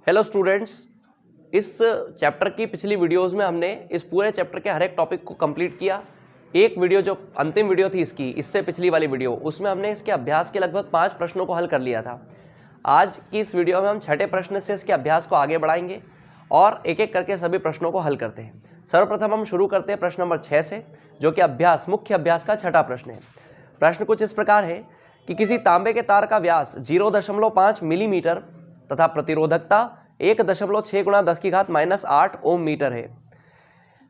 Hello students, इस chapter की पिछली वीडियोस में हमने इस पूरे चैप्टर के हर एक टॉपिक को कंप्लीट किया। एक वीडियो जो अंतिम वीडियो थी इसकी, इससे पिछली वाली वीडियो, उसमें हमने इसके अभ्यास के लगभग 5 प्रश्नों को हल कर लिया था। आज की इस वीडियो में हम छठे प्रश्न से इसके अभ्यास को आगे बढ़ाएंगे और एक एक करके सभी प्रश्नों को हल करते हैं। सर्वप्रथम हम शुरू करते हैं प्रश्न नंबर 6 से, जो कि मुख्य अभ्यास का छठा प्रश्न है। प्रश्न कुछ इस प्रकार है कि किसी तांबे के तार का व्यास 0.5 मिलीमीटर तथा प्रतिरोधकता 1.6 × 10⁻⁻8 ओम मीटर है।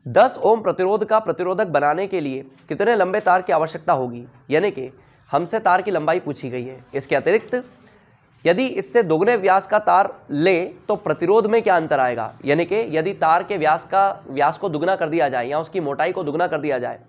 10 ओम प्रतिरोध का प्रतिरोधक बनाने के लिए कितने लंबे तार की आवश्यकता होगी, यानी कि हमसे तार की लंबाई पूछी गई है। इसके अतिरिक्त यदि इससे दोगुने व्यास का तार ले तो प्रतिरोध में क्या अंतर आएगा, यानी कि यदि तार के व्यास को दुगना कर दिया जाए या उसकी मोटाई को दुगना कर दिया जाए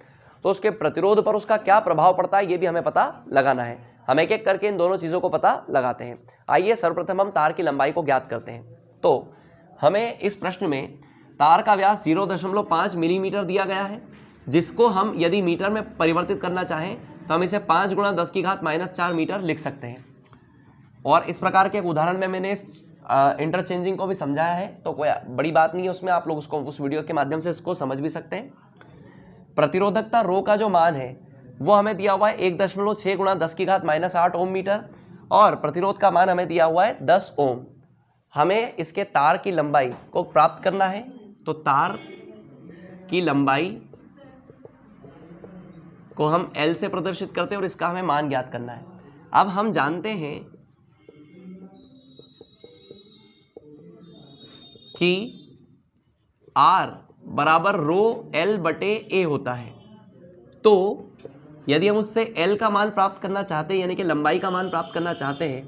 तो उसके प्रतिरोध पर उसका क्या प्रभाव पड़ता है, ये भी हमें पता लगाना है। हम एक एक करके इन दोनों चीज़ों को पता लगाते हैं। आइए सर्वप्रथम हम तार की लंबाई को ज्ञात करते हैं। तो हमें इस प्रश्न में तार का व्यास 0.5 मिलीमीटर दिया गया है, जिसको हम यदि मीटर में परिवर्तित करना चाहें तो हम इसे 5 × 10⁻⁻4 मीटर लिख सकते हैं। और इस प्रकार के एक उदाहरण में मैंने इंटरचेंजिंग को भी समझाया है, तो कोई बड़ी बात नहीं है उसमें, आप लोग उसको उस वीडियो के माध्यम से इसको समझ भी सकते हैं। प्रतिरोधकता रो का जो मान है वो हमें दिया हुआ है 1.6 × 10⁻⁻8 ओम मीटर और प्रतिरोध का मान हमें दिया हुआ है 10 ओम। हमें इसके तार की लंबाई को प्राप्त करना है, तो तार की लंबाई को हम L से प्रदर्शित करते हैं और इसका हमें मान ज्ञात करना है। अब हम जानते हैं कि R बराबर रो L बटे A होता है। तो यदि हम उससे L का मान प्राप्त करना चाहते हैं, यानी कि लंबाई का मान प्राप्त करना चाहते हैं,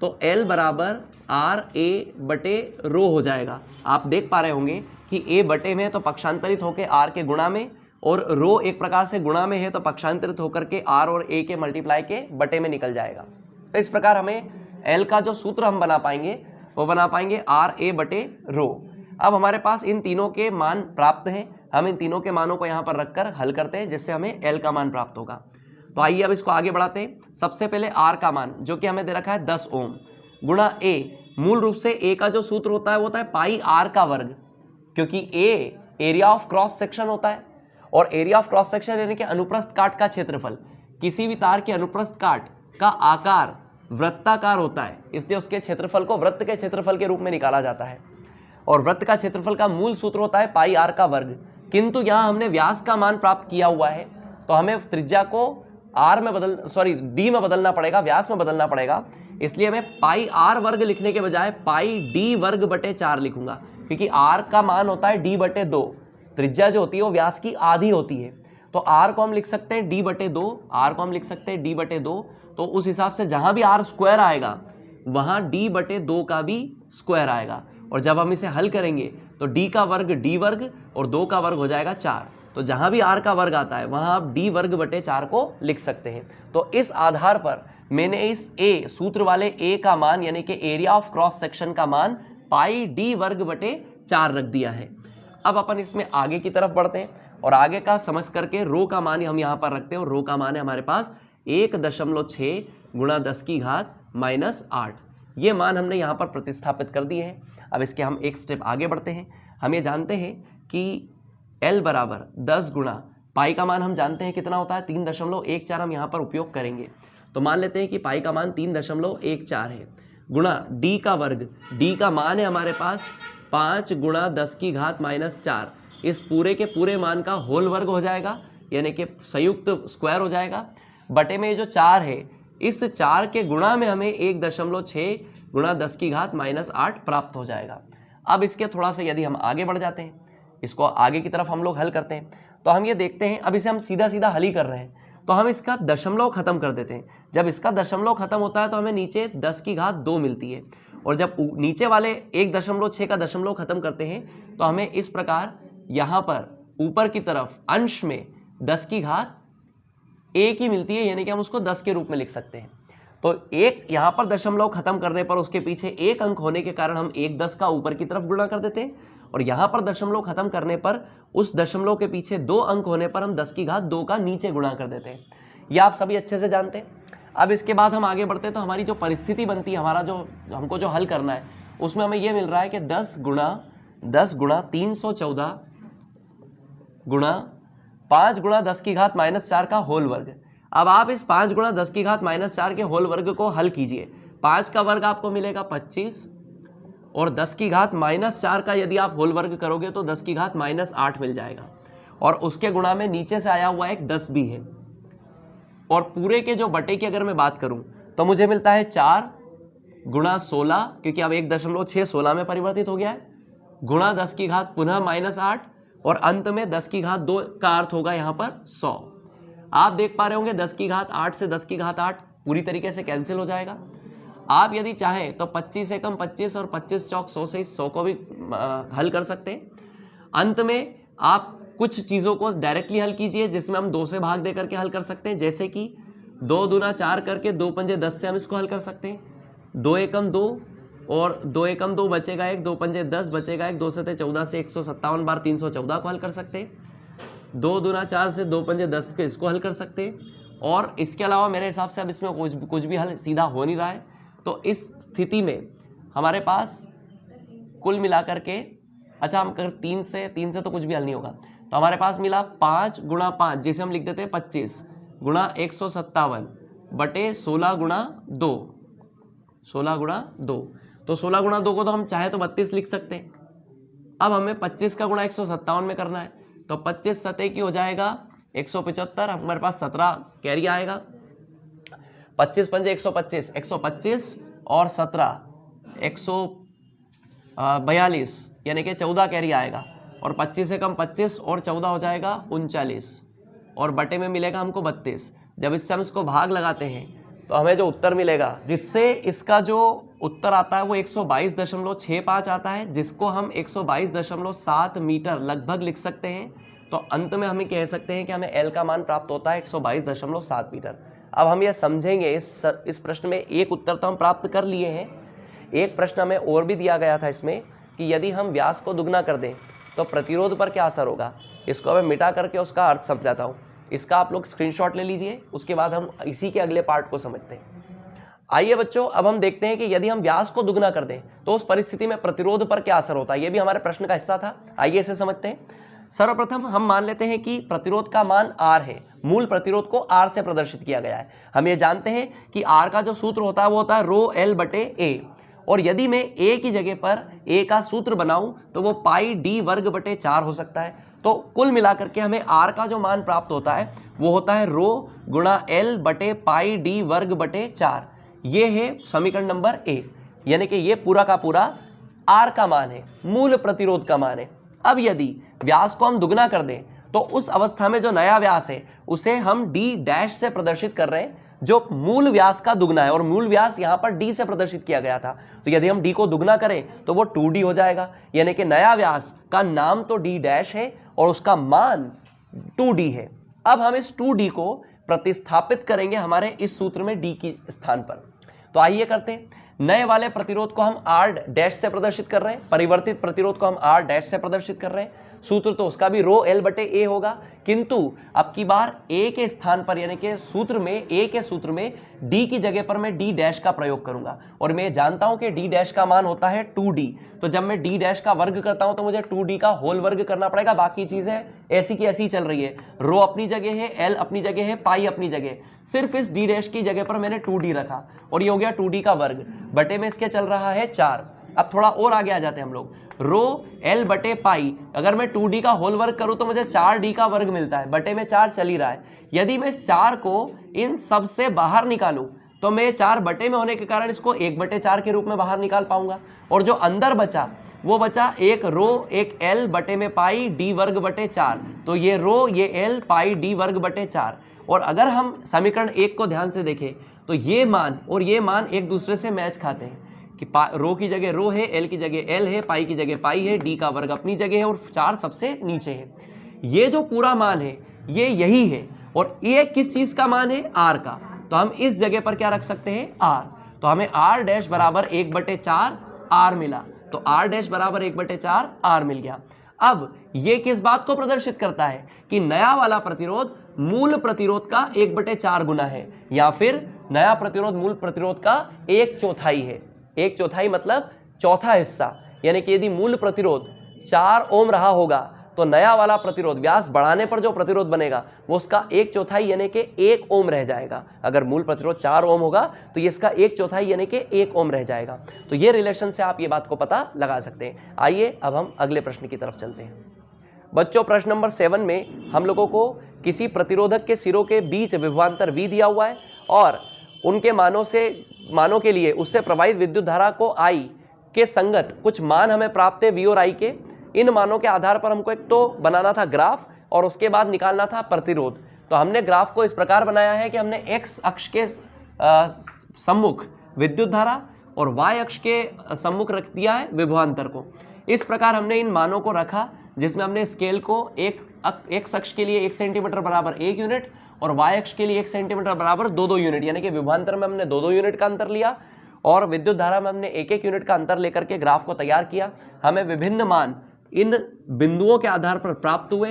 तो L बराबर आर ए बटे रो हो जाएगा। आप देख पा रहे होंगे कि A बटे में तो पक्षांतरित होकर R के गुणा में, और रो एक प्रकार से गुणा में है तो पक्षांतरित होकर के R और A के मल्टीप्लाई के बटे में निकल जाएगा। तो इस प्रकार हमें L का जो सूत्र हम बना पाएंगे वो बना पाएंगे आर ए बटे रो। अब हमारे पास इन तीनों के मान प्राप्त हैं, हम इन तीनों के मानों को यहाँ पर रखकर हल करते हैं, जिससे हमें L का मान प्राप्त होगा। तो आइए अब इसको आगे बढ़ाते हैं। सबसे पहले R का मान जो कि हमें दे रखा है 10 ओम गुणा A। मूल रूप से A का जो सूत्र होता है वो होता है पाई R का वर्ग, क्योंकि A area of cross section होता है और एरिया ऑफ क्रॉस सेक्शन यानी कि अनुप्रस्थ काट का क्षेत्रफल। किसी भी तार के अनुप्रस्थ काट का आकार वृत्ताकार होता है, इसलिए उसके क्षेत्रफल को वृत्त के क्षेत्रफल के रूप में निकाला जाता है और वृत्त का क्षेत्रफल का मूल सूत्र होता है पाई R का वर्ग। किंतु यहाँ हमने व्यास का मान प्राप्त किया हुआ है, तो हमें त्रिज्या को D में बदलना पड़ेगा, व्यास में बदलना पड़ेगा। इसलिए मैं पाई R वर्ग लिखने के बजाय पाई D वर्ग बटे 4 लिखूंगा, क्योंकि R का मान होता है D बटे 2। त्रिज्या जो होती है वो व्यास की आधी होती है, तो R को हम लिख सकते हैं D बटे 2, R को हम लिख सकते हैं D बटे 2। तो उस हिसाब से जहां भी R स्क्वायर आएगा वहां D बटे 2 का भी स्क्वायर आएगा, और जब हम इसे हल करेंगे तो D का वर्ग D वर्ग और 2 का वर्ग हो जाएगा 4। तो जहां भी R का वर्ग आता है वहां आप D वर्ग बटे 4 को लिख सकते हैं। तो इस आधार पर मैंने इस A सूत्र वाले A का मान यानी कि एरिया ऑफ क्रॉस सेक्शन का मान पाई D वर्ग बटे 4 रख दिया है। अब अपन इसमें आगे की तरफ बढ़ते हैं और आगे का समझ करके रो का मान हम यहाँ पर रखते हैं, और रो का मान है हमारे पास 1.6 × 10⁻⁻8। ये मान हमने यहाँ पर प्रतिस्थापित कर दिए हैं। अब इसके हम एक स्टेप आगे बढ़ते हैं। हम ये जानते हैं कि L बराबर 10 गुणा पाई का मान हम जानते हैं कितना होता है 3.14, हम यहाँ पर उपयोग करेंगे। तो मान लेते हैं कि पाई का मान 3.14 है, गुणा D का वर्ग। D का मान है हमारे पास 5 × 10⁻⁻4। इस पूरे के पूरे मान का होल वर्ग हो जाएगा, यानी कि संयुक्त स्क्वायर हो जाएगा, बटे में जो 4 है इस 4 के गुणा में हमें 1.6 × 10⁻⁻8 प्राप्त हो जाएगा। अब इसके थोड़ा सा यदि हम आगे बढ़ जाते हैं, इसको आगे की तरफ हम लोग हल करते हैं, तो हम ये देखते हैं, अब इसे हम सीधा सीधा हल ही कर रहे हैं, तो हम इसका दशमलव खत्म कर देते हैं। जब इसका दशमलव खत्म होता है तो हमें नीचे 10⁻2 मिलती है, और जब नीचे वाले 1.6 का दशमलव खत्म करते हैं तो हमें इस प्रकार यहाँ पर ऊपर की तरफ अंश में 10⁻1 ही मिलती है, यानी कि हम उसको 10 के रूप में लिख सकते हैं। तो एक यहाँ पर दशमलव खत्म करने पर उसके पीछे एक अंक होने के कारण हम 1/10 का ऊपर की तरफ गुणा कर देते हैं, और यहाँ पर दशमलव खत्म करने पर उस दशमलव के पीछे 2 अंक होने पर हम 10⁻2 का नीचे गुणा कर देते हैं। यह आप सभी अच्छे से जानते हैं। अब इसके बाद हम आगे बढ़ते हैं, तो हमारी जो परिस्थिति बनती है, हमारा जो हमको जो हल करना है उसमें हमें ये मिल रहा है कि 10 गुणा 314 गुणा 5 गुणा 10 की घात -4 का होल वर्ग। अब आप इस 5 गुणा 10 की घात -4 के होल वर्ग को हल कीजिए। 5 का वर्ग आपको मिलेगा 25 और 10 की घात -4 का यदि आप होल वर्ग करोगे तो 10 की घात -8 मिल जाएगा और उसके गुणा में नीचे से आया हुआ एक 10 भी है। और पूरे के जो बटे की अगर मैं बात करूं तो मुझे मिलता है 4 गुणा 16, क्योंकि अब 1.6 16 में परिवर्तित हो गया है, गुणा 10 की घात पुनः -8 और अंत में 10 की घात 2 का अर्थ होगा यहाँ पर 100। आप देख पा रहे होंगे 10 की घात 8 से 10 की घात 8 पूरी तरीके से कैंसिल हो जाएगा। आप यदि चाहें तो 25 एकम 25 और 25 चौक 100 से इस 100 को भी हल कर सकते हैं। अंत में आप कुछ चीज़ों को डायरेक्टली हल कीजिए जिसमें हम 2 से भाग दे करके हल कर सकते हैं, जैसे कि 2 दूना 4 करके 2 पंजे 10 से हम इसको हल कर सकते हैं। 2 एकम 2 और 2 एकम 2 बचेगा 1, 2 पंजे 10 बचेगा 1, 2 सते 14 से 157 बार 314 को हल कर सकते हैं। 2 दूना 4 से 2 पंजे 10 के इसको हल कर सकते हैं। और इसके अलावा मेरे हिसाब से अब इसमें कुछ भी हल सीधा हो नहीं रहा है, तो इस स्थिति में हमारे पास कुल मिलाकर के, अच्छा हम कर 3 से तो कुछ भी हल नहीं होगा, तो हमारे पास मिला 5 गुणा 5 जिसे हम लिख देते हैं 25 गुणा 157 बटे 16 गुणा 2, 16 गुणा 2। तो 16 गुणा 2 को तो हम चाहे तो 32 लिख सकते हैं। अब हमें 25 का गुणा 157 में करना है, तो 25 सते की हो जाएगा 175, हमारे पास 17 कैरी आएगा। 25 पंजे 125, 125 और 17 142 यानी कि 14 कैरी आएगा और 25 से कम 25 और 14 हो जाएगा 39 और बटे में मिलेगा हमको 32। जब इससे हम इसको भाग लगाते हैं तो हमें जो उत्तर मिलेगा, जिससे इसका जो उत्तर आता है वो 122.65 आता है, जिसको हम 122.7 मीटर लगभग लिख सकते हैं। तो अंत में हम कह सकते हैं कि हमें एल का मान प्राप्त होता है 122.7 मीटर। अब हम ये समझेंगे इस प्रश्न में एक उत्तर तो हम प्राप्त कर लिए हैं, एक प्रश्न हमें और भी दिया गया था इसमें कि यदि हम व्यास को दुगना कर दें तो प्रतिरोध पर क्या असर होगा। इसको मैं मिटा करके उसका अर्थ समझाता हूँ। इसका आप लोग स्क्रीनशॉट ले लीजिए, उसके बाद हम इसी के अगले पार्ट को समझते हैं। आइए बच्चों, अब हम देखते हैं कि यदि हम व्यास को दुगना कर दें तो उस परिस्थिति में प्रतिरोध पर क्या असर होता है। यह भी हमारे प्रश्न का हिस्सा था, आइए इसे समझते हैं। सर्वप्रथम हम मान लेते हैं कि प्रतिरोध का मान R है, मूल प्रतिरोध को R से प्रदर्शित किया गया है। हम ये जानते हैं कि R का जो सूत्र होता है वो होता है रो L बटे A, और यदि मैं A की जगह पर A का सूत्र बनाऊं तो वो पाई D वर्ग बटे 4 हो सकता है। तो कुल मिलाकर के हमें R का जो मान प्राप्त होता है वो होता है रो गुणा L बटे पाई D वर्ग बटे 4। ये है समीकरण नंबर A, यानी कि ये पूरा का पूरा R का मान है, मूल प्रतिरोध का मान है। अब यदि व्यास को हम दुगना कर दें तो उस अवस्था में जो नया व्यास है उसे हम D डैश से प्रदर्शित कर रहे हैं, जो मूल व्यास का दुगना है, और मूल व्यास यहां पर D से प्रदर्शित किया गया था। तो यदि हम D को दुगना करें तो वो 2D हो जाएगा, यानी कि नया व्यास का नाम तो D डैश है और उसका मान 2D है। अब हम इस 2D को प्रतिस्थापित करेंगे हमारे इस सूत्र में D के स्थान पर। तो आइए करते हैं। नए वाले प्रतिरोध को हम R डैश से प्रदर्शित कर रहे हैं, परिवर्तित प्रतिरोध को हम R डैश से प्रदर्शित कर रहे हैं। सूत्र तो उसका भी रो L बटे A होगा, किंतु अब की बार A के स्थान पर, यानी कि सूत्र में A के सूत्र में D की जगह पर मैं D डैश का प्रयोग करूंगा, और मैं जानता हूं कि D डैश का मान होता है 2D। तो जब मैं D डैश का वर्ग करता हूं तो मुझे 2D का होल वर्ग करना पड़ेगा। बाकी चीजें ऐसी की ऐसी चल रही है, रो अपनी जगह है, L अपनी जगह है, पाई अपनी जगह, सिर्फ इस D डैश की जगह पर मैंने 2D रखा और ये हो गया 2D का वर्ग, बटे में इसके चल रहा है 4। अब थोड़ा और आगे आ जाते हैं हम लोग। रो L बटे पाई, अगर मैं 2D का होल वर्ग करूं तो मुझे 4D का वर्ग मिलता है, बटे में 4 चल ही रहा है। यदि मैं इस 4 को इन सब से बाहर निकालूं तो मैं 4 बटे में होने के कारण इसको 1 बटे 4 के रूप में बाहर निकाल पाऊंगा, और जो अंदर बचा वो बचा एक रो एक L बटे में पाई D वर्ग बटे 4। तो ये रो ये L पाई D वर्ग बटे 4। और अगर हम समीकरण 1 को ध्यान से देखें तो ये मान और ये मान एक दूसरे से मैच खाते हैं कि रो की जगह रो है, L की जगह L है, पाई की जगह पाई है, D का वर्ग अपनी जगह है और 4 सबसे नीचे है। ये जो पूरा मान है ये यही है, और ये किस चीज का मान है, R का। तो हम इस जगह पर क्या रख सकते हैं, R। तो हमें R डैश बराबर 1 बटे 4 R मिला, तो R डैश बराबर 1 बटे 4 R मिल गया। अब ये किस बात को प्रदर्शित करता है कि नया वाला प्रतिरोध मूल प्रतिरोध का 1 बटे 4 गुना है, या फिर नया प्रतिरोध मूल प्रतिरोध का 1/4 है। 1/4 मतलब चौथा हिस्सा, यानी कि यदि मूल प्रतिरोध 4 ओम रहा होगा तो नया वाला प्रतिरोध व्यास बढ़ाने पर जो प्रतिरोध बनेगा वो उसका 1/4 यानी कि 1 ओम रह जाएगा। अगर मूल प्रतिरोध 4 ओम होगा तो ये इसका 1/4 यानी कि 1 ओम रह जाएगा। तो ये रिलेशन से आप ये बात को पता लगा सकते हैं। आइए अब हम अगले प्रश्न की तरफ चलते हैं। बच्चों, प्रश्न नंबर 7 में हम लोगों को किसी प्रतिरोधक के सिरों के बीच विभवांतर V दिया हुआ है और उनके मानों के लिए उससे प्रवाहित विद्युत धारा को I के संगत कुछ मान हमें प्राप्त है V और I के। इन मानों के आधार पर हमको एक तो बनाना था ग्राफ और उसके बाद निकालना था प्रतिरोध। तो हमने ग्राफ को इस प्रकार बनाया है कि हमने x अक्ष के सम्मुख विद्युत धारा और y अक्ष के सम्मुख रख दिया है विभवांतर को। इस प्रकार हमने इन मानों को रखा जिसमें हमने स्केल को x अक्ष के लिए 1 सेंटीमीटर बराबर 1 यूनिट और y अक्ष के लिए 1 सेंटीमीटर बराबर 2-2 यूनिट, यानी कि विभवांतर में हमने 2-2 यूनिट का अंतर लिया और विद्युत धारा में हमने 1-1 यूनिट का अंतर लेकर के ग्राफ को तैयार किया। हमें विभिन्न मान इन बिंदुओं के आधार पर प्राप्त हुए।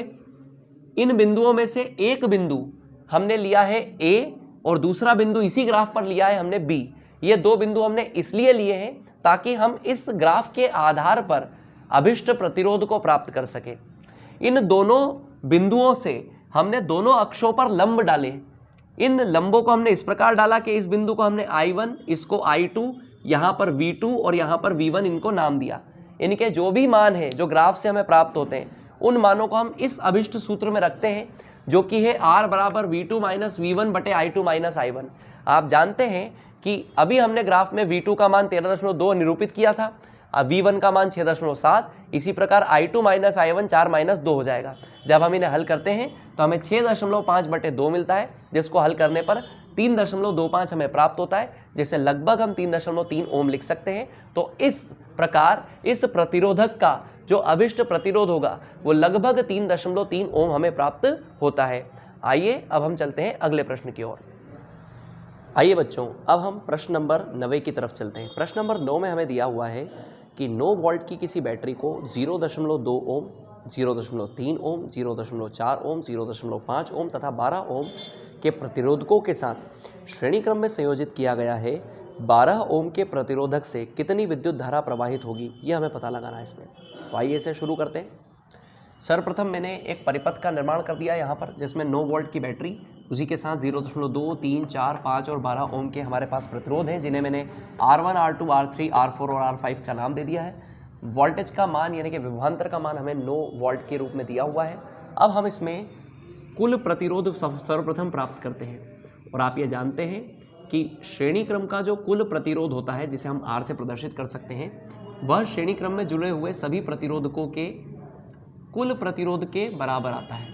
इन बिंदुओं में से एक बिंदु हमने लिया है A और दूसरा बिंदु इसी ग्राफ पर लिया है हमने B। ये दो बिंदु हमने इसलिए लिए हैं ताकि हम इस ग्राफ के आधार पर अभिष्ट प्रतिरोध को प्राप्त कर सके। इन दोनों बिंदुओं से हमने दोनों अक्षों पर लंब डाले। इन लंबों को हमने इस प्रकार डाला कि इस बिंदु को हमने I1, इसको I2, यहाँ पर V2 और यहाँ पर V1 इनको नाम दिया। इनके जो भी मान हैं जो ग्राफ से हमें प्राप्त होते हैं उन मानों को हम इस अभिष्ट सूत्र में रखते हैं जो कि है R बराबर V2 माइनस V1 बटे I2 माइनस I1। आप जानते हैं कि अभी हमने ग्राफ में V2 का मान 13.2 निरूपित किया था, V1 का मान 6.7, इसी प्रकार I2 माइनस I1 4 माइनस 2 हो जाएगा। जब हम इन्हें हल करते हैं तो हमें 6.5 बटे 2 मिलता है, जिसको हल करने पर 3.25 हमें प्राप्त होता है, जिसे लगभग हम 3.3 ओम लिख सकते हैं। तो इस प्रकार इस प्रतिरोधक का जो अभिष्ट प्रतिरोध होगा वो लगभग 3.3 ओम हमें प्राप्त होता है। आइए अब हम चलते हैं अगले प्रश्न की ओर। आइए बच्चों, अब हम प्रश्न नंबर 9 की तरफ चलते हैं। प्रश्न नंबर 9 में हमें दिया हुआ है कि 9 वोल्ट की किसी बैटरी को 0.2 ओम, 0.3 ओम, 0.4 ओम, 0.5 ओम तथा 12 ओम के प्रतिरोधकों के साथ श्रेणी क्रम में संयोजित किया गया है। 12 ओम के प्रतिरोधक से कितनी विद्युत धारा प्रवाहित होगी, ये हमें पता लगाना है इसमें। तो आइए इसे शुरू करते हैं। सर्वप्रथम मैंने एक परिपथ का निर्माण कर दिया यहाँ पर, जिसमें 9 वोल्ट की बैटरी, उसी के साथ 0.2, 3, 4, 5 और 12 ओम के हमारे पास प्रतिरोध हैं, जिन्हें मैंने R1, R2, R3, R4 और R5 का नाम दे दिया है। वोल्टेज का मान यानी कि विभवांतर का मान हमें 9 वोल्ट के रूप में दिया हुआ है। अब हम इसमें कुल प्रतिरोध सर्वप्रथम प्राप्त करते हैं और आप ये जानते हैं कि श्रेणी क्रम का जो कुल प्रतिरोध होता है, जिसे हम R से प्रदर्शित कर सकते हैं, वह श्रेणी क्रम में जुड़े हुए सभी प्रतिरोधकों के कुल प्रतिरोध के बराबर आता है।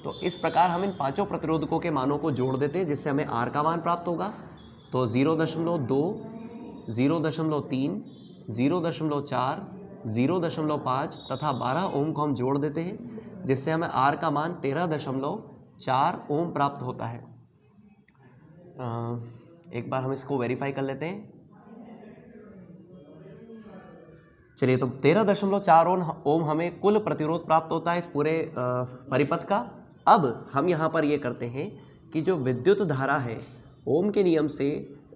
तो इस प्रकार हम इन पांचों प्रतिरोधकों के मानों को जोड़ देते हैं, जिससे हमें R का मान प्राप्त होगा। तो 0.2, 0.3, 0.4, 0.5 तथा 12 ओम को हम जोड़ देते हैं, जिससे हमें R का मान 13.4 ओम प्राप्त होता है। एक बार हम इसको वेरीफाई कर लेते हैं। चलिए, तो 13.4 ओम हमें कुल प्रतिरोध प्राप्त होता है इस पूरे परिपथ का। अब हम यहाँ पर ये करते हैं कि जो विद्युत धारा है, ओम के नियम से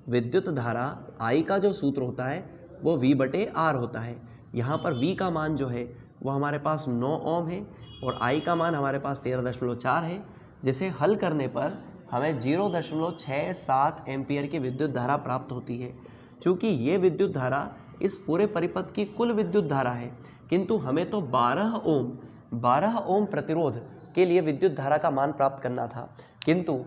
विद्युत धारा I का जो सूत्र होता है वो V/R होता है। यहाँ पर V का मान जो है वो हमारे पास 9 ओम है और I का मान हमारे पास 13.4 है, जिसे हल करने पर हमें 0.67 एम्पियर की विद्युत धारा प्राप्त होती है। चूँकि ये विद्युत धारा इस पूरे परिपथ की कुल विद्युत धारा है, किंतु हमें तो 12 ओम प्रतिरोध के लिए विद्युत धारा का मान प्राप्त करना था, किंतु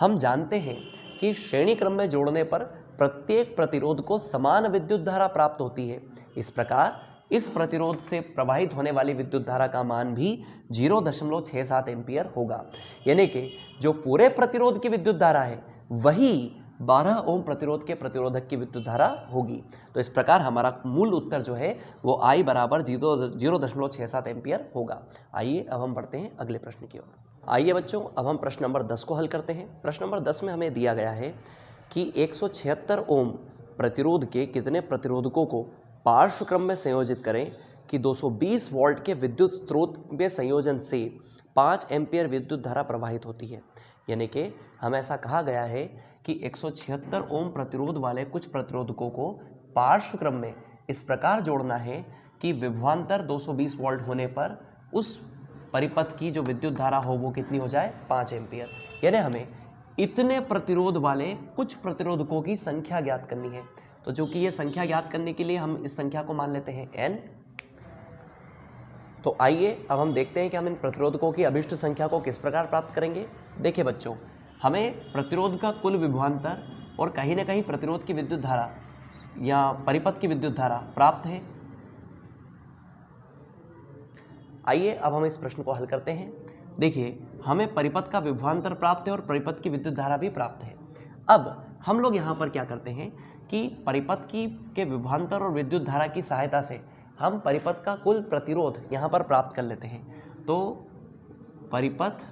हम जानते हैं कि श्रेणी क्रम में जोड़ने पर प्रत्येक प्रतिरोध को समान विद्युत धारा प्राप्त होती है। इस प्रकार इस प्रतिरोध से प्रवाहित होने वाली विद्युत धारा का मान भी 0.67 एम्पियर होगा, यानी कि जो पूरे प्रतिरोध की विद्युत धारा है वही 12 ओम प्रतिरोध के प्रतिरोधक की विद्युत धारा होगी। तो इस प्रकार हमारा मूल उत्तर जो है वो I बराबर 0.67 एम्पियर होगा। आइए अब हम बढ़ते हैं अगले प्रश्न की ओर। आइए बच्चों, अब हम प्रश्न नंबर 10 को हल करते हैं। प्रश्न नंबर 10 में हमें दिया गया है कि 176 ओम प्रतिरोध के कितने प्रतिरोधकों को पार्श्व क्रम में संयोजित करें कि 220 वोल्ट के विद्युत स्रोत में संयोजन से 5 एम्पियर विद्युत धारा प्रवाहित होती है। यानी कि हमें ऐसा कहा गया है कि 176 ओम प्रतिरोध वाले कुछ प्रतिरोधकों को पार्श्व क्रम में इस प्रकार जोड़ना है कि विभवांतर 220 वोल्ट होने पर उस परिपथ की जो विद्युत धारा हो वो कितनी हो जाए, 5 एम्पियर। यानी हमें इतने प्रतिरोध वाले कुछ प्रतिरोधकों की संख्या ज्ञात करनी है। तो चूंकि ये संख्या ज्ञात करने के लिए हम इस संख्या को मान लेते हैं n। तो आइए अब हम देखते हैं कि हम इन प्रतिरोधकों की अभिष्ट संख्या को किस प्रकार प्राप्त करेंगे। देखिए बच्चों, हमें प्रतिरोध का कुल विभवांतर और कहीं ना कहीं प्रतिरोध की विद्युत धारा या परिपथ की विद्युत धारा प्राप्त है। आइए अब हम इस प्रश्न को हल करते हैं। देखिए, हमें परिपथ का विभवांतर प्राप्त है और परिपथ की विद्युत धारा भी प्राप्त है। अब हम लोग यहाँ पर क्या करते हैं कि परिपथ के विभवांतर और विद्युत धारा की सहायता से हम परिपथ का कुल प्रतिरोध यहाँ पर प्राप्त कर लेते हैं। तो परिपथ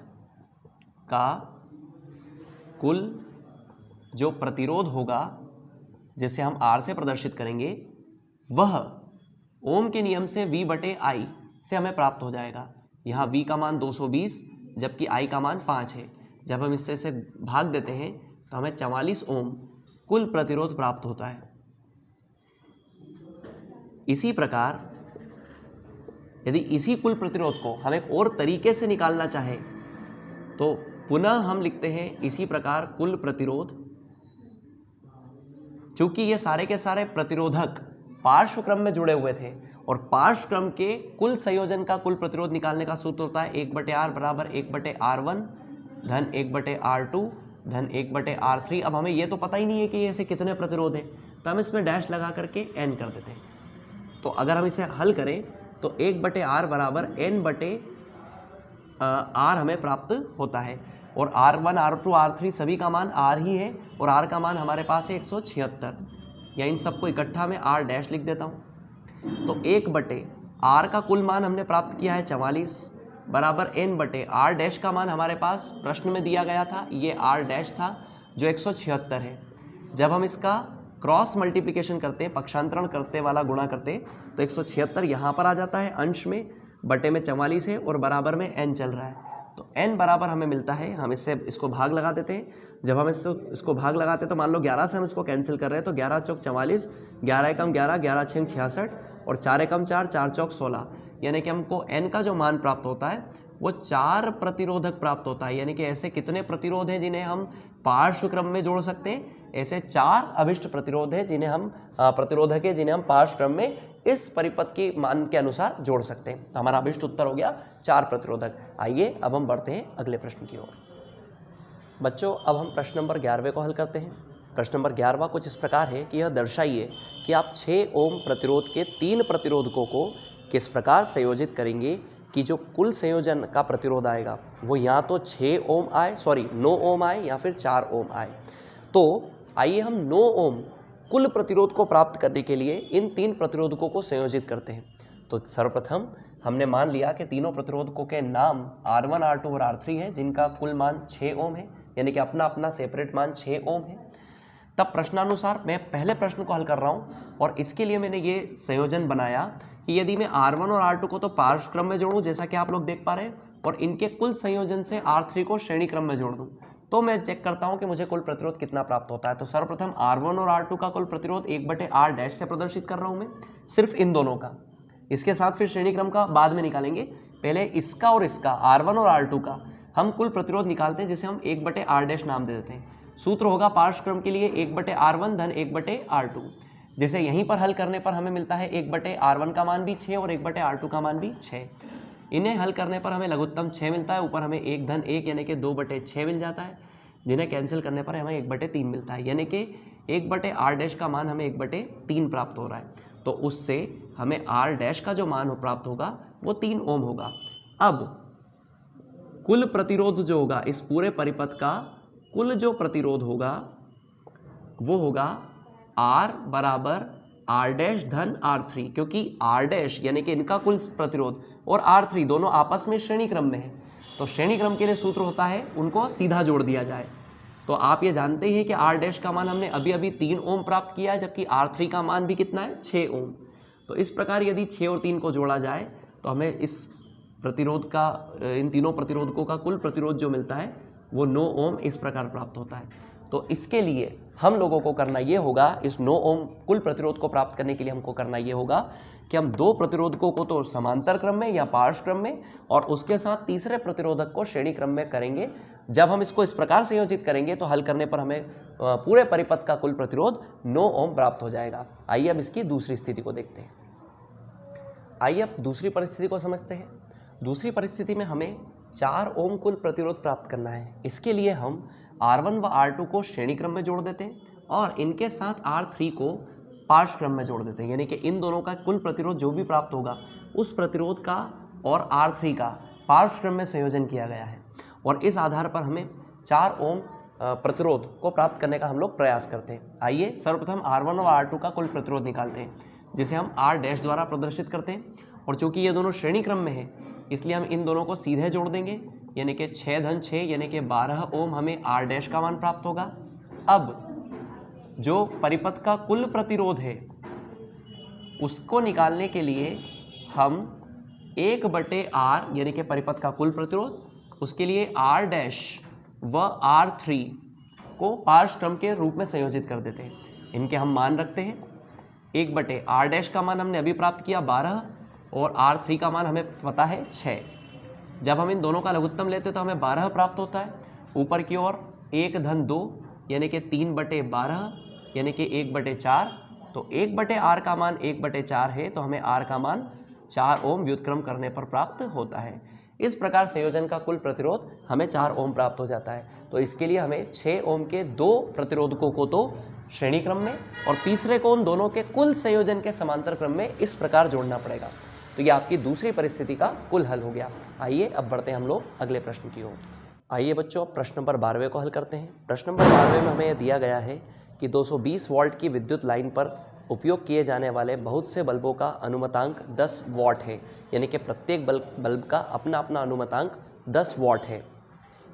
का कुल जो प्रतिरोध होगा, जिसे हम R से प्रदर्शित करेंगे, वह ओम के नियम से V/I से हमें प्राप्त हो जाएगा। यहाँ V का मान 220 जबकि I का मान 5 है। जब हम इससे से भाग देते हैं तो हमें 44 ओम कुल प्रतिरोध प्राप्त होता है। इसी प्रकार यदि इसी कुल प्रतिरोध को हम एक और तरीके से निकालना चाहें तो पुनः हम लिखते हैं इसी प्रकार कुल प्रतिरोध। चूंकि ये सारे के सारे प्रतिरोधक पार्श्व क्रम में जुड़े हुए थे और पार्श्व क्रम के कुल संयोजन का कुल प्रतिरोध निकालने का सूत्र होता है 1/R बराबर 1/R1 धन 1/R2 धन 1/R3। अब हमें ये तो पता ही नहीं है कि ऐसे कितने प्रतिरोध हैं, तो हम इसमें डैश लगा करके n कर देते हैं। तो अगर हम इसे हल करें तो 1/R बराबर n/R हमें प्राप्त होता है। और R1 R2 R3 सभी का मान R ही है और R का मान हमारे पास है 176। या इन सबको इकट्ठा में R डैश लिख देता हूँ। तो 1/R का कुल मान हमने प्राप्त किया है 44 बराबर n/R डैश का मान हमारे पास प्रश्न में दिया गया था, ये R डैश था जो 176 है। जब हम इसका क्रॉस मल्टीप्लिकेशन करते हैं, पक्षांतरण करते वाला गुणा करते हैं, तो 176 यहाँ पर आ जाता है अंश में, बटे में 44 है और बराबर में n चल रहा है। तो n बराबर हमें मिलता है, हम इसको भाग लगा देते हैं। जब हम इसको भाग लगाते हैं तो मान लो 11 से हम इसको कैंसिल कर रहे हैं, तो 11 चौक 44, 11 एकम 11, 11 छंग 66 और 4 एकम 4, 4 चौक 16। यानी कि हमको n का जो मान प्राप्त होता है वो 4 प्रतिरोधक प्राप्त होता है। यानी कि ऐसे कितने प्रतिरोध हैं जिन्हें हम पार्श्व क्रम में जोड़ सकते हैं, ऐसे 4 अभिष्ट प्रतिरोध है जिन्हें हम प्रतिरोधक है जिन्हें हम पार्श्व क्रम में इस परिपथ के मान के अनुसार जोड़ सकते हैं। तो हमारा अभिष्ट उत्तर हो गया 4 प्रतिरोधक। आइए अब हम बढ़ते हैं अगले प्रश्न की ओर। बच्चों, अब हम प्रश्न नंबर 11वें को हल करते हैं। प्रश्न नंबर 11वां कुछ इस प्रकार है कि यह दर्शाइए कि आप 6 ओम प्रतिरोध के 3 प्रतिरोधकों को किस प्रकार संयोजित करेंगे कि जो कुल संयोजन का प्रतिरोध आएगा वो या तो 9 ओम आए या फिर 4 ओम आए। तो आइए हम 9 ओम कुल प्रतिरोध को प्राप्त करने के लिए इन 3 प्रतिरोधकों को संयोजित करते हैं। तो सर्वप्रथम हमने मान लिया कि तीनों प्रतिरोधकों के नाम R1 R2 और R3 है जिनका कुल मान 6 ओम है, यानी कि अपना अपना सेपरेट मान 6 ओम है। तब प्रश्नानुसार मैं पहले प्रश्न को हल कर रहा हूँ और इसके लिए मैंने ये संयोजन बनाया कि यदि मैं R1 और R2 को तो पार्श्व क्रम में जोड़ूं जैसा कि आप लोग देख पा रहे हैं, और इनके कुल संयोजन से R3 को श्रेणी क्रम में जोड़ दूं, तो मैं चेक करता हूं कि मुझे कुल प्रतिरोध कितना प्राप्त होता है। तो सर्वप्रथम R1 और R2 का कुल प्रतिरोध 1/R डैश से प्रदर्शित कर रहा हूं मैं, सिर्फ इन दोनों का। इसके साथ फिर श्रेणी क्रम का बाद में निकालेंगे। पहले इसका और इसका R1 और R2 का हम कुल प्रतिरोध निकालते हैं जिसे हम 1/R डैश नाम दे देते हैं। सूत्र होगा पार्श्व क्रम के लिए 1/R1 धन 1/R2। जैसे यहीं पर हल करने पर हमें मिलता है 1/R1 का मान भी 6 और 1/R2 का मान भी 6। इन्हें हल करने पर हमें लघुत्तम 6 मिलता है, ऊपर हमें 1 धन 1 यानी कि 2/6 मिल जाता है, जिन्हें कैंसिल करने पर हमें 1/3 मिलता है, यानी कि 1/R डैश का मान हमें 1/3 प्राप्त हो रहा है। तो उससे हमें R डैश का जो मान प्राप्त होगा वो 3 ओम होगा। अब कुल प्रतिरोध जो होगा इस पूरे परिपथ का कुल जो प्रतिरोध होगा वो होगा R बराबर R डैश धन R3, क्योंकि R डैश यानी कि इनका कुल प्रतिरोध और R3 दोनों आपस में श्रेणी क्रम में है। तो श्रेणी क्रम के लिए सूत्र होता है उनको सीधा जोड़ दिया जाए। तो आप ये जानते ही हैं कि R डैश का मान हमने अभी अभी 3 ओम प्राप्त किया है, जबकि R3 का मान भी कितना है 6 ओम। तो इस प्रकार यदि 6 और 3 को जोड़ा जाए तो हमें इस प्रतिरोध का इन तीनों प्रतिरोधकों का कुल प्रतिरोध जो मिलता है वो 9 ओम इस प्रकार प्राप्त होता है। तो इसके लिए हम लोगों को करना ये होगा, इस 9 ओम कुल प्रतिरोध को प्राप्त करने के लिए हमको करना ये होगा कि हम 2 प्रतिरोधकों को तो समांतर क्रम में या पार्श्व क्रम में और उसके साथ तीसरे प्रतिरोधक को श्रेणी क्रम में करेंगे। जब हम इसको इस प्रकार संयोजित करेंगे तो हल करने पर हमें पूरे परिपथ का कुल प्रतिरोध 9 ओम प्राप्त हो जाएगा। आइए अब इसकी दूसरी स्थिति को देखते हैं। आइए अब दूसरी परिस्थिति को समझते हैं। दूसरी परिस्थिति में हमें 4 ओम कुल प्रतिरोध प्राप्त करना है। इसके लिए हम R1 व R2 को श्रेणी क्रम में जोड़ देते हैं और इनके साथ R3 को पार्श्व क्रम में जोड़ देते हैं, यानी कि इन दोनों का कुल प्रतिरोध जो भी प्राप्त होगा उस प्रतिरोध का और R3 का पार्श्व क्रम में संयोजन किया गया है और इस आधार पर हमें 4 ओम प्रतिरोध को प्राप्त करने का हम लोग प्रयास करते हैं। आइए सर्वप्रथम R1 और R2 का कुल प्रतिरोध निकालते हैं, जिसे हम R डैश द्वारा प्रदर्शित करते हैं। और चूंकि ये दोनों श्रेणी क्रम में है इसलिए हम इन दोनों को सीधे जोड़ देंगे, यानी कि 6 धन 6 यानी कि 12 ओम हमें R डैश का मान प्राप्त होगा। अब जो परिपथ का कुल प्रतिरोध है उसको निकालने के लिए हम 1/R यानी कि परिपथ का कुल प्रतिरोध, उसके लिए R डैश व R3 को पार्श्व क्रम के रूप में संयोजित कर देते हैं। इनके हम मान रखते हैं। 1/R डैश का मान हमने अभी प्राप्त किया 12 और R3 का मान हमें पता है 6। जब हम इन दोनों का लघुत्तम लेते तो हमें 12 प्राप्त होता है। ऊपर की ओर 1 धन 2 यानी कि 3/12 यानी कि 1/4। तो 1/R का मान 1/4 है, तो हमें R का मान 4 ओम व्युत्क्रम करने पर प्राप्त होता है। इस प्रकार संयोजन का कुल प्रतिरोध हमें 4 ओम प्राप्त हो जाता है। तो इसके लिए हमें 6 ओम के 2 प्रतिरोधकों को तो श्रेणी क्रम में और तीसरे को उन दोनों के कुल संयोजन के समांतर क्रम में इस प्रकार जोड़ना पड़ेगा। तो ये आपकी दूसरी परिस्थिति का कुल हल हो गया। आइए अब बढ़ते हैं हम लोग अगले प्रश्न की ओर। आइए बच्चों अब प्रश्न नंबर 12वें को हल करते हैं। प्रश्न नंबर 12वें में हमें यह दिया गया है कि 220 वोल्ट की विद्युत लाइन पर उपयोग किए जाने वाले बहुत से बल्बों का अनुमतांक 10 वॉट है, यानी कि प्रत्येक बल्ब का अपना अपना अनुमतांक 10 वॉट है।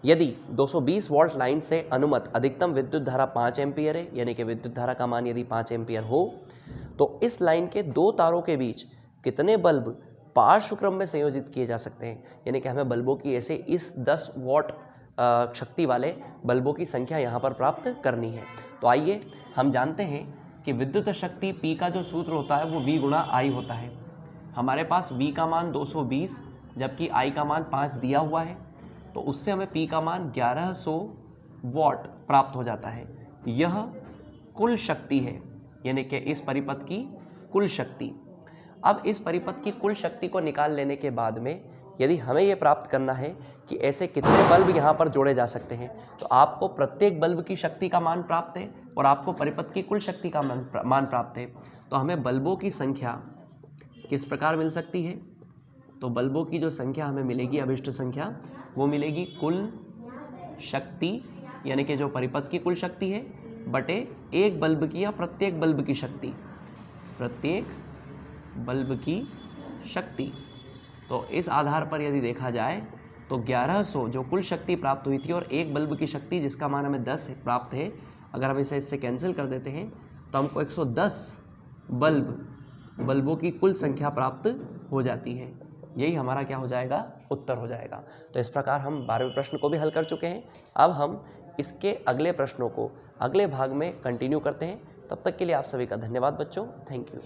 यदि 220 वोल्ट लाइन से अनुमत अधिकतम विद्युत धारा 5 एम्पीयर है, यानी कि विद्युत धारा का मान यदि 5 एम्पीयर हो, तो इस लाइन के 2 तारों के बीच कितने बल्ब पार्श्व क्रम में संयोजित किए जा सकते हैं, यानी कि हमें बल्बों की ऐसे इस 10 वॉट शक्ति वाले बल्बों की संख्या यहाँ पर प्राप्त करनी है। तो आइए हम जानते हैं कि विद्युत शक्ति P का जो सूत्र होता है वो V गुणा I होता है। हमारे पास V का मान 220 जबकि I का मान 5 दिया हुआ है, तो उससे हमें P का मान 1100 वॉट प्राप्त हो जाता है। यह कुल शक्ति है, यानी कि इस परिपथ की कुल शक्ति। अब इस परिपथ की कुल शक्ति को निकाल लेने के बाद में यदि हमें यह प्राप्त करना है कि ऐसे कितने बल्ब यहाँ पर जोड़े जा सकते हैं, तो आपको प्रत्येक बल्ब की शक्ति का मान प्राप्त है और आपको परिपथ की कुल शक्ति का मान प्राप्त है। तो हमें बल्बों की संख्या किस प्रकार मिल सकती है, तो बल्बों की जो संख्या हमें मिलेगी, अभिष्ट संख्या, वो मिलेगी कुल शक्ति, यानी कि जो परिपथ की कुल शक्ति है बटे एक बल्ब की या प्रत्येक बल्ब की शक्ति, प्रत्येक बल्ब की शक्ति। तो इस आधार पर यदि देखा जाए तो 1100 जो कुल शक्ति प्राप्त हुई थी और एक बल्ब की शक्ति जिसका मान हमें 10 प्राप्त है, अगर हम इसे इससे कैंसिल कर देते हैं तो हमको 110 बल्बों की कुल संख्या प्राप्त हो जाती है। यही हमारा क्या हो जाएगा, उत्तर हो जाएगा। तो इस प्रकार हम 12वें प्रश्न को भी हल कर चुके हैं। अब हम इसके अगले प्रश्नों को अगले भाग में कंटिन्यू करते हैं। तब तक के लिए आप सभी का धन्यवाद बच्चों। Thank you.